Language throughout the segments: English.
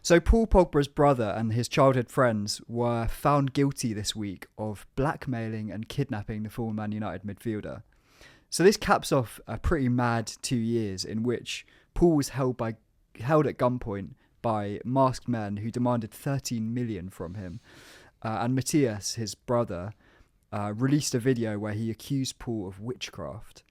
So Paul Pogba's brother and his childhood friends were found guilty this week of blackmailing and kidnapping the former Man United midfielder. So this caps off a pretty mad 2 years in which Paul was held at gunpoint by masked men who demanded 13 million from him. And Matthias, his brother, released a video where he accused Paul of witchcraft.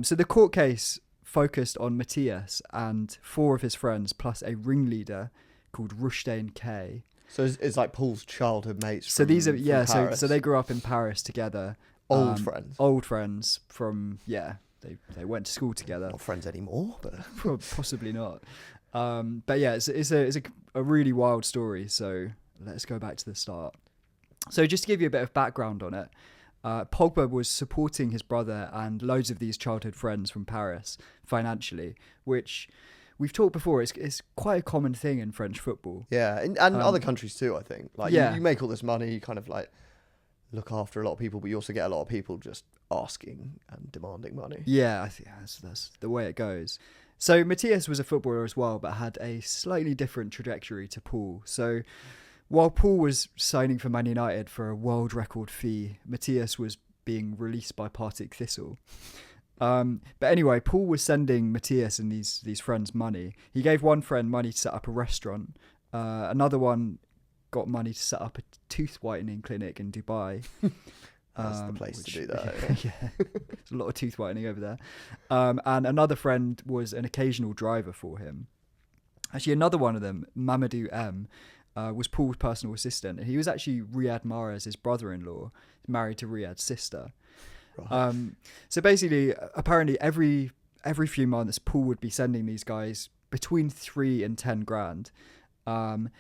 So the court case focused on Matthias and 4 of his friends, plus a ringleader called Rushdane K. So it's like Paul's childhood mates. So these are Paris. so they grew up in Paris together. Old friends from they went to school together. Not friends anymore, but possibly not. But yeah, it's a really wild story. So let's go back to the start. So just to give you a bit of background on it, Pogba was supporting his brother and loads of these childhood friends from Paris financially, which we've talked before. It's quite a common thing in French football. Yeah, and other countries too, I think. Like yeah. you make all this money, you kind of like look after a lot of people, but you also get a lot of people just asking and demanding money. Yeah, I think that's the way it goes. So Matthias was a footballer as well, but had a slightly different trajectory to Paul. So while Paul was signing for Man United for a world record fee, Matthias was being released by Partick Thistle. But anyway, Paul was sending Matthias and these friends money. He gave one friend money to set up a restaurant. Another one got money to set up a tooth whitening clinic in Dubai. That's the place to do that. Yeah, there's a lot of tooth whitening over there. And another friend was an occasional driver for him. Actually, another one of them, Mamadou M, was Paul's personal assistant. And he was actually Riyad Mahrez's brother-in-law, married to Riyad's sister. Right. So basically, apparently every few months, Paul would be sending these guys between 3 and 10 grand. And,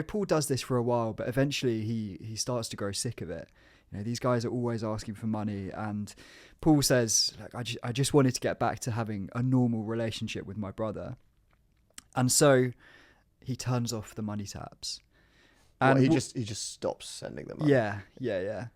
Paul does this for a while, but eventually he starts to grow sick of it. These guys are always asking for money. And Paul says, I just wanted to get back to having a normal relationship with my brother. And so he turns off the money taps. And he just stops sending them money. Yeah.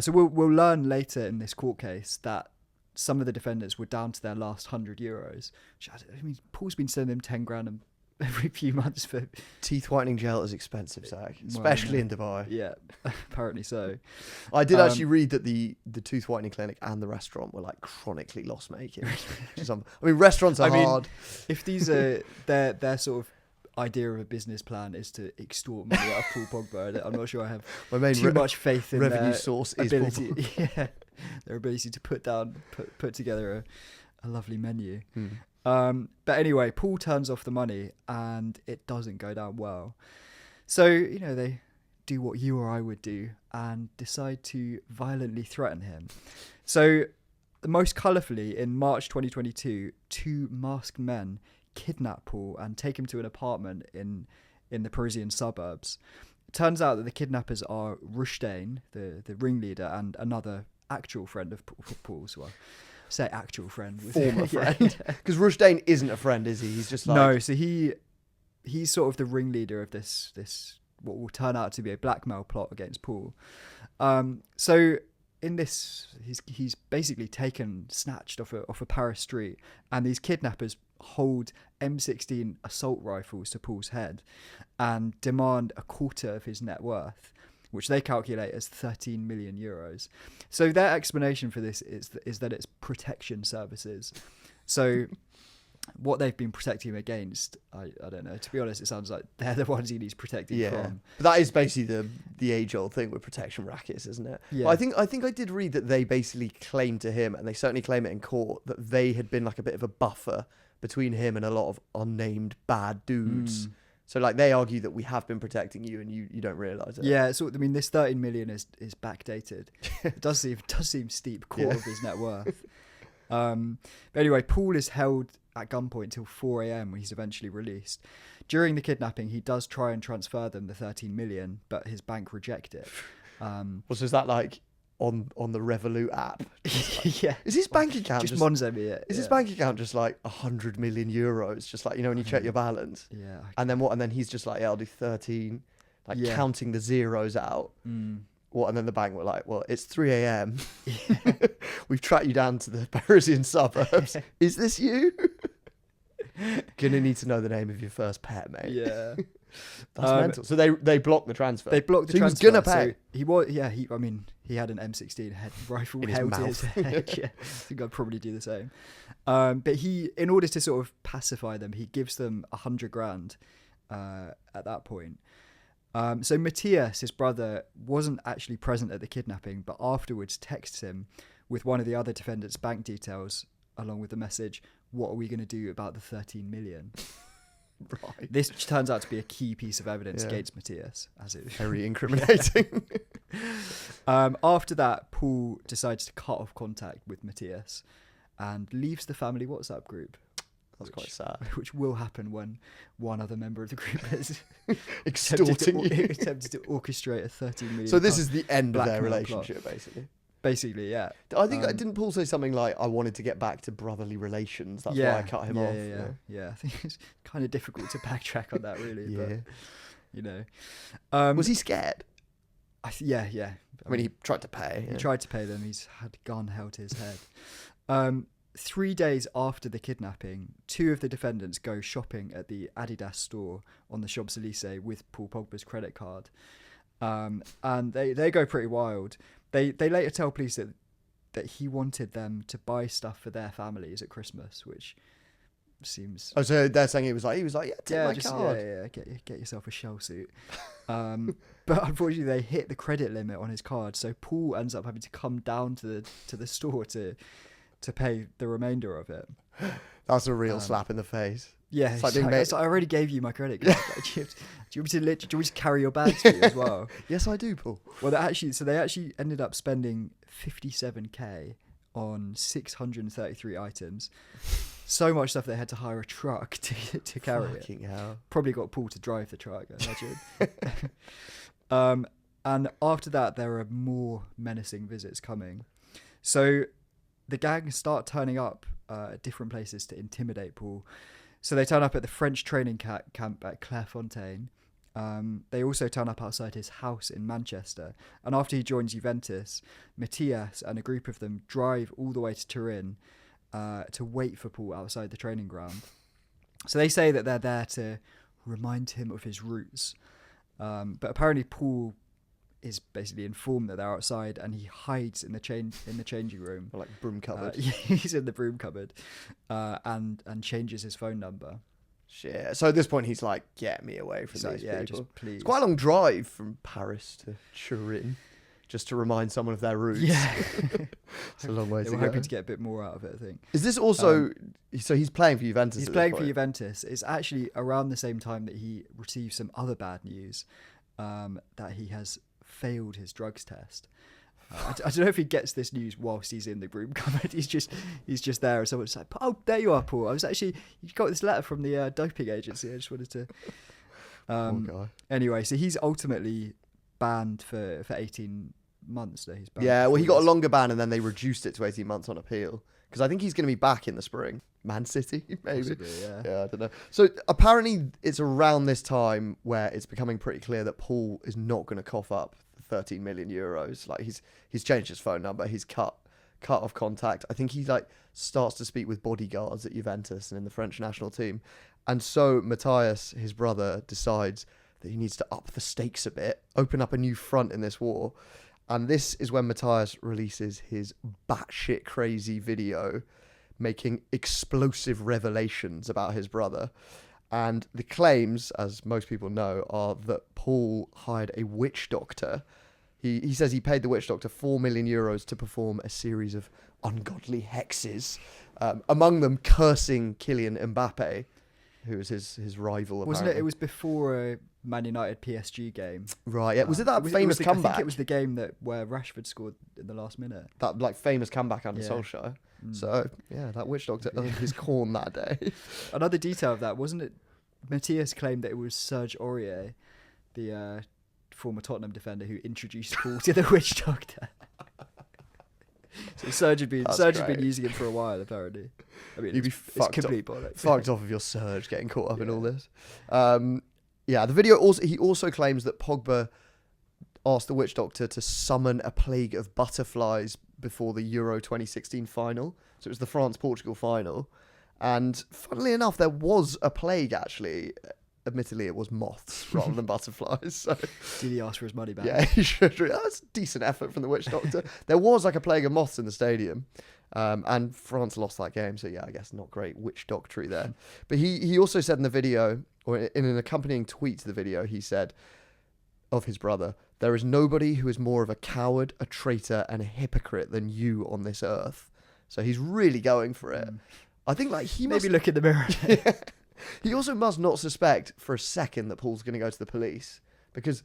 So we'll learn later in this court case that some of the defendants were down to their last €100. Which, I mean, Paul's been sending them 10 grand every few months for teeth whitening gel is expensive, Zach, especially in Dubai. Yeah, apparently so. I did actually read that the tooth whitening clinic and the restaurant were like chronically loss making. Restaurants are hard. If these are their sort of idea of a business plan is to extort money out of Paul Pogba, I'm not sure I have too much faith in revenue their source ability. Their ability to put together a lovely menu. But anyway, Paul turns off the money and it doesn't go down well. So, they do what you or I would do and decide to violently threaten him. So, most colourfully, in March 2022, 2 masked men kidnap Paul and take him to an apartment in the Parisian suburbs. It turns out that the kidnappers are Rushdane, the ringleader, and another actual friend of Paul's. Well, say actual friend. Former friend. Because Rushdane isn't a friend, is he? He's just like... No, so he's sort of the ringleader of this what will turn out to be a blackmail plot against Paul. So in this, he's basically snatched off a Paris street, and these kidnappers hold M16 assault rifles to Paul's head and demand a quarter of his net worth, which they calculate as 13 million euros. So their explanation for this is that it's protection services. So what they've been protecting him against, I don't know. To be honest, it sounds like they're the ones he needs protecting from. But that is basically the age-old thing with protection rackets, isn't it? Yeah. But I think I did read that they basically claimed to him, and they certainly claim it in court, that they had been like a bit of a buffer between him and a lot of unnamed bad dudes. So like they argue that we have been protecting you and you don't realise it. Yeah, so I mean this 13 million is backdated. It does seem steep quarter of his net worth. But anyway, Paul is held at gunpoint until 4 a.m. when he's eventually released. During the kidnapping, he does try and transfer them the 13 million, but his bank reject it. So is that like on the Revolut app? Like, yeah. Is his bank account just Monzo me it? Is his bank account just like 100 million euros? Just like, when you check your balance. Yeah. And then what? And then he's just like, I'll do 13, counting the zeros out. What? And then the bank were like, well, it's 3 a.m. We've tracked you down to the Parisian suburbs. Is this you? Gonna need to know the name of your first pet, mate. Yeah. That's mental. So they blocked the transfer. They blocked the transfer. He was gonna pay. So he was, yeah. I mean, he had an M16 head rifle held to his head. Yeah, I think I'd probably do the same. But he, in order to sort of pacify them, he gives them 100 grand at that point. So Matthias, his brother, wasn't actually present at the kidnapping, but afterwards texts him with one of the other defendants' bank details, along with the message, "What are we going to do about the 13 million?" Right. This turns out to be a key piece of evidence against Matthias, as it very incriminating. After that, Paul decides to cut off contact with Matthias and leaves the family WhatsApp group. That's quite sad. Which will happen when one other member of the group is extorting attempted to orchestrate a 13 million. So this is the end of their relationship, basically. Basically, yeah. I think didn't Paul say something like, "I wanted to get back to brotherly relations. That's why I cut him off." Yeah. I think it's kind of difficult to backtrack on that, really. Yeah. But, you know, was he scared? Yeah. I mean, he tried to pay. He tried to pay them. He's had a gun held to his head. 3 days after the kidnapping, 2 of the defendants go shopping at the Adidas store on the Champs-Élysées with Paul Pogba's credit card. And they go pretty wild. They later tell police that he wanted them to buy stuff for their families at Christmas, which seems... Oh, so they're saying he was like, yeah, take my card. Yeah, get yourself a shell suit. But unfortunately, they hit the credit limit on his card, so Paul ends up having to come down to the store to pay the remainder of it. That's a real slap in the face. Yeah, it's like, I already gave you my credit card. Like, do you want me to carry your bags for you as well? Yes, I do, Paul. Well, they actually ended up spending 57k on 633 items. So much stuff they had to hire a truck to carry it. Fucking hell. Probably got Paul to drive the truck, I imagine. And after that, there are more menacing visits coming. So the gang start turning up at different places to intimidate Paul. So they turn up at the French training camp at Clairefontaine. They also turn up outside his house in Manchester. And after he joins Juventus, Matthias and a group of them drive all the way to Turin to wait for Paul outside the training ground. So they say that they're there to remind him of his roots. But apparently Paul is basically informed that they're outside, and he hides in the changing room, or like broom cupboard. He's in the broom cupboard, and changes his phone number. Shit. So at this point, he's like, "Get me away from these people." Just please. It's quite a long drive from Paris to Turin, just to remind someone of their roots. Yeah, it's a long way to go. They were hoping to get a bit more out of it, I think. Is this also? So he's playing for Juventus. He's playing for Juventus. It's actually around the same time that he receives some other bad news, that he has failed his drugs test. I don't know if he gets this news whilst he's in the broom cupboard. He's just there, and someone's like, "Oh, there you are, Paul. You got this letter from the doping agency. I just wanted to." Poor guy. Anyway, so he's ultimately banned for 18 months. He's banned. Yeah, well, he got a longer ban, and then they reduced it to 18 months on appeal, because I think he's going to be back in the spring. Man City, maybe. Possibly, yeah. Yeah, I don't know. So apparently, it's around this time where it's becoming pretty clear that Paul is not going to cough up 13 million euros. Like he's changed his phone number. He's cut off contact. I think he starts to speak with bodyguards at Juventus and in the French national team. And so Matthias, his brother, decides that he needs to up the stakes a bit, open up a new front in this war. And this is when Matthias releases his batshit crazy video making explosive revelations about his brother. And the claims, as most people know, are that Paul hired a witch doctor. He says he paid the witch doctor 4 million euros to perform a series of ungodly hexes, among them cursing Kylian Mbappe, who was his rival. Wasn't it? It was before a Man United PSG game. Right. Yeah. Was it that famous comeback? I think it was the game where Rashford scored in the last minute. That famous comeback under Solskjaer. So yeah, that witch doctor earned his corn that day. Another detail of that, wasn't it? Matthias claimed that it was Serge Aurier, the former Tottenham defender, who introduced Paul to the witch doctor. So Serge had been using him for a while, apparently. I mean, it's complete bollocks. Fucked off of your Serge getting caught up in all this. The video also claims that Pogba asked the witch doctor to summon a plague of butterflies before the Euro 2016 final. So it was the France-Portugal final. And funnily enough, there was a plague, actually. Admittedly, it was moths rather than butterflies. So did he ask for his money back? yeah, he should. That's a decent effort from the witch doctor. There was like a plague of moths in the stadium. And France lost that game. So yeah, I guess not great witch doctory there. But he also said in the video, or in an accompanying tweet to the video, he said of his brother, "There is nobody who is more of a coward, a traitor, and a hypocrite than you on this earth." So he's really going for it. I think like he maybe look in the mirror. Yeah. He also must not suspect for a second that Paul's going to go to the police, because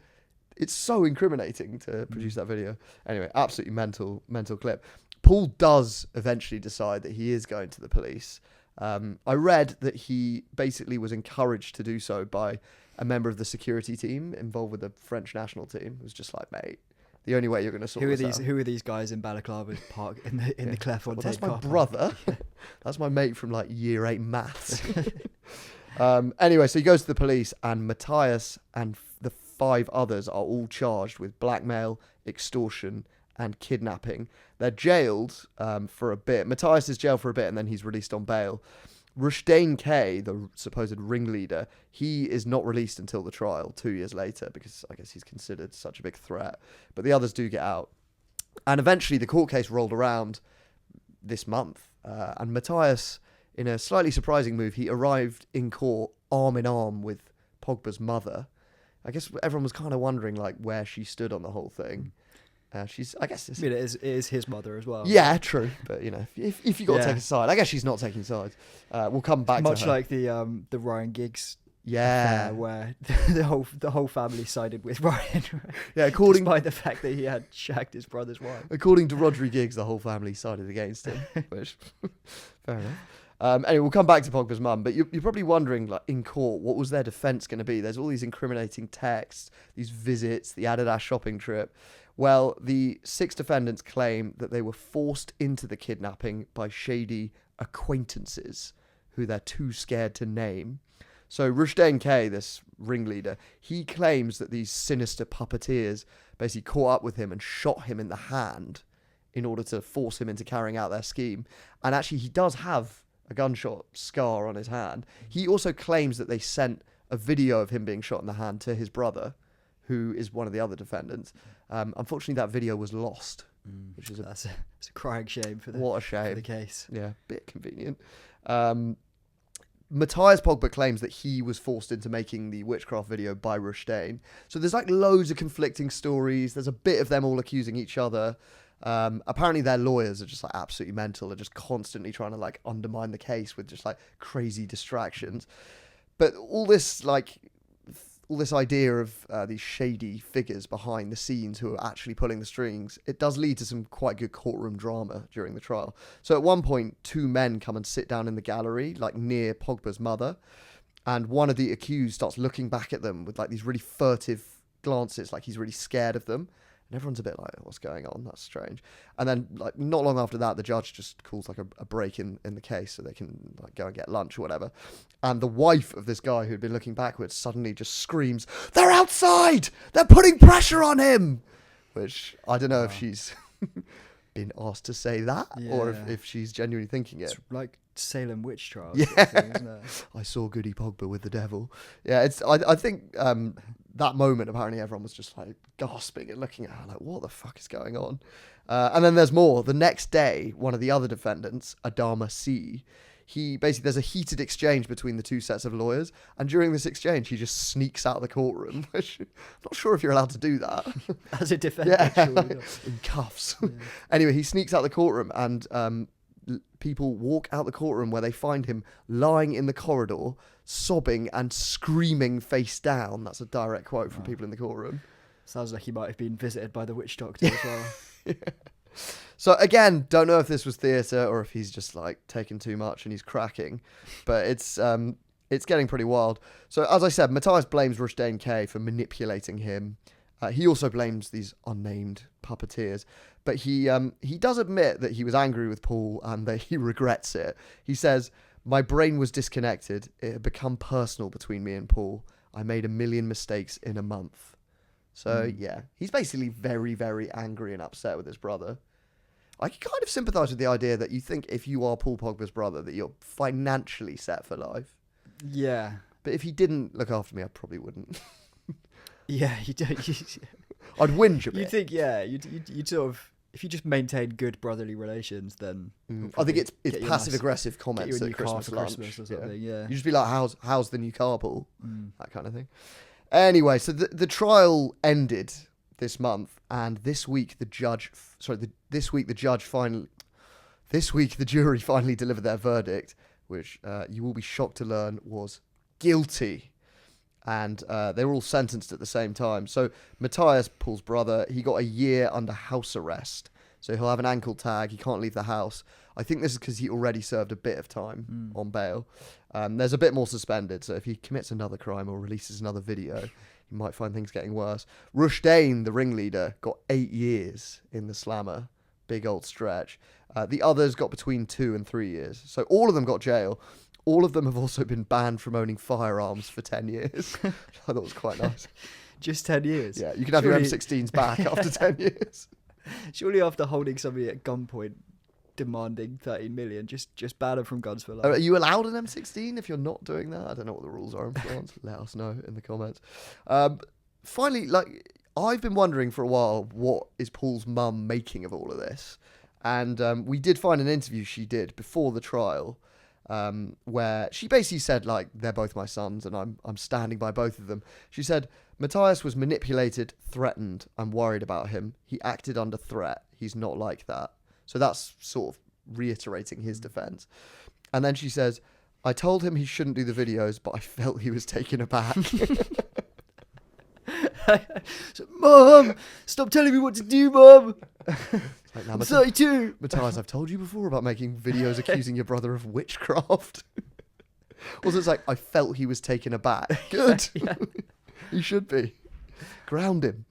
it's so incriminating to produce that video. Anyway, absolutely mental clip. Paul does eventually decide that he is going to the police. I read that he basically was encouraged to do so by a member of the security team involved with the French national team. It was just like, mate, the only way you're going to sort this out. Who are these guys in balaclavas park in the Clairefontaine? Well, that's my brother. That's my mate from like year 8 maths. Anyway, so he goes to the police, and Matthias and the 5 others are all charged with blackmail, extortion, and kidnapping. They're jailed for a bit. Matthias is jailed for a bit, and then he's released on bail. Rushdane K, the supposed ringleader, he is not released until the trial 2 years later, because I guess he's considered such a big threat. But the others do get out. And eventually the court case rolled around this month. And Matthias, in a slightly surprising move, he arrived in court arm in arm with Pogba's mother. I guess everyone was kind of wondering like where she stood on the whole thing. It is his mother as well. Yeah, true. But you know, if you got to take a side, I guess she's not taking sides. We'll come back much to her. like the Ryan Giggs. Yeah, affair where the whole family sided with Ryan. Yeah, despite the fact that he had shagged his brother's wife. According to Rodri Giggs, the whole family sided against him. Which, fair enough. Anyway, we'll come back to Pogba's mum, but you're probably wondering, like, in court, what was their defence going to be? There's all these incriminating texts, these visits, the Adidas shopping trip. Well, the 6 defendants claim that they were forced into the kidnapping by shady acquaintances who they're too scared to name. So Rushdane K, this ringleader, he claims that these sinister puppeteers basically caught up with him and shot him in the hand in order to force him into carrying out their scheme. And actually, he does have a gunshot scar on his hand. He also claims that they sent a video of him being shot in the hand to his brother, who is one of the other defendants. Unfortunately, that video was lost, which is it's a crying shame for what a shame for the case. Yeah, bit convenient. Matthias Pogba claims that he was forced into making the witchcraft video by Rushdane. So there's like loads of conflicting stories. There's a bit of them all accusing each other. Apparently their lawyers are just like absolutely mental. They're just constantly trying to like undermine the case with just like crazy distractions. But all this idea of these shady figures behind the scenes who are actually pulling the strings, it does lead to some quite good courtroom drama during the trial. So at one point, 2 men come and sit down in the gallery, like near Pogba's mother, and one of the accused starts looking back at them with like these really furtive glances, like he's really scared of them. And everyone's a bit like, what's going on? That's strange. And then like not long after that, the judge just calls like a break in the case so they can like go and get lunch or whatever. And the wife of this guy who'd been looking backwards suddenly just screams, "They're outside! They're putting pressure on him!" Which I don't know if she's been asked to say that or if she's genuinely thinking it. It's like Salem witch trials. Yeah. Sort of thing, isn't it? I saw Goody Pogba with the devil. Yeah, I think that moment, apparently everyone was just like gasping and looking at her like, what the fuck is going on? And then there's more. The next day, one of the other defendants, Adama C, there's a heated exchange between the 2 sets of lawyers. And during this exchange, he just sneaks out of the courtroom, which I'm not sure if you're allowed to do that. As a defendant, yeah, surely not. in cuffs. Yeah. Anyway, he sneaks out the courtroom and people walk out the courtroom where they find him lying in the corridor, sobbing and screaming face down. That's a direct quote from people in the courtroom. Sounds like he might have been visited by the witch doctor as well. Yeah. So again, don't know if this was theatre or if he's just like taking too much and he's cracking, but it's getting pretty wild. So as I said, Matthias blames Rushdane K for manipulating him. He also blames these unnamed puppeteers, but he does admit that he was angry with Paul and that he regrets it. He says, "My brain was disconnected. It had become personal between me and Paul. I made a million mistakes in a month." So yeah, he's basically very, very angry and upset with his brother. I can kind of sympathise with the idea that you think if you are Paul Pogba's brother that you're financially set for life. Yeah. But if he didn't look after me, I probably wouldn't. Yeah, you don't. I'd whinge a bit. You think, yeah, you'd sort of, if you just maintain good brotherly relations, then I think it's passive aggressive comments at Christmas lunch. Or something, yeah. You just be like, how's the new car, Paul? That kind of thing. Anyway, so the trial ended this month, and this week the jury finally delivered their verdict, which you will be shocked to learn was guilty. And they were all sentenced at the same time. So Matthias, Paul's brother, he got a year under house arrest. So he'll have an ankle tag. He can't leave the house. I think this is because he already served a bit of time on bail. There's a bit more suspended. So if he commits another crime or releases another video, you might find things getting worse. Rushdane, the ringleader, got 8 years in the slammer. Big old stretch. The others got between 2 and 3 years. So all of them got jail. All of them have also been banned from owning firearms for 10 years. I thought it was quite nice. Just 10 years? Yeah, you can have your M16s back after 10 years. Surely after holding somebody at gunpoint, demanding 13 million, just ban them from guns for life. Are you allowed an M16 if you're not doing that? I don't know what the rules are in France. Let us know in the comments. Finally, I've been wondering for a while, what is Paul's mum making of all of this? And we did find an interview she did before the trial, where she basically said, they're both my sons and I'm standing by both of them. She said, Matthias was manipulated, threatened. I'm worried about him. He acted under threat. He's not like that. So that's sort of reiterating his defense. And then she says, I told him he shouldn't do the videos, but I felt he was taken aback. Mom, stop telling me what to do, Mom. I'm 32. Matthias, I've told you before about making videos accusing your brother of witchcraft. Also, it's I felt he was taken aback. Good. Yeah. He should be. Ground him.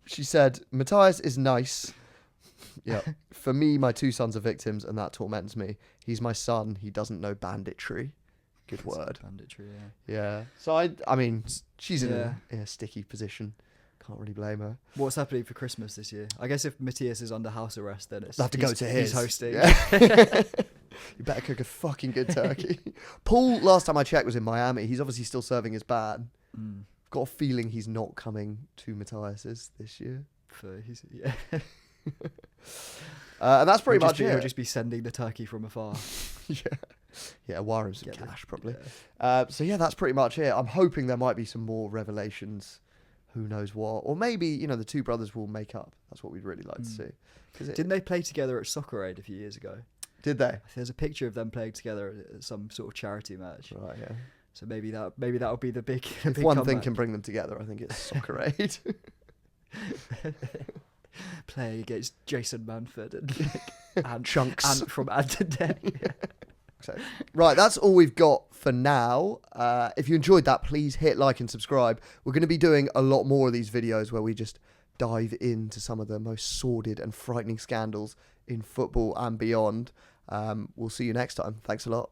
She said, Matthias is nice. Yeah. For me, my 2 sons are victims, and that torments me. He's my son. He doesn't know banditry. Good word. Banditry, yeah. Yeah. So, I mean, she's in a sticky position. Can't really blame her. What's happening for Christmas this year? I guess if Matthias is under house arrest, then they'll have to go to his. He's hosting. Yeah. You better cook a fucking good turkey. Paul, last time I checked, was in Miami. He's obviously still serving his ban. I've got a feeling he's not coming to Matthias's this year. And that's pretty much it. He'll just be sending the turkey from afar. Yeah, wire him some cash, probably. Yeah. So that's pretty much it. I'm hoping there might be some more revelations. Who knows what? Or maybe, the 2 brothers will make up. That's what we'd really like to see. Didn't they play together at Soccer Aid a few years ago? Did they? There's a picture of them playing together at some sort of charity match. Right, yeah. So maybe that'll be the big. If one thing can bring them together, I think it's Soccer Aid. Playing against Jason Manford and Chunks Ant from Ant and Dec. So, right, that's all we've got for now. If you enjoyed that, please hit like and subscribe. We're going to be doing a lot more of these videos where we just dive into some of the most sordid and frightening scandals in football and beyond. We'll see you next time. Thanks a lot.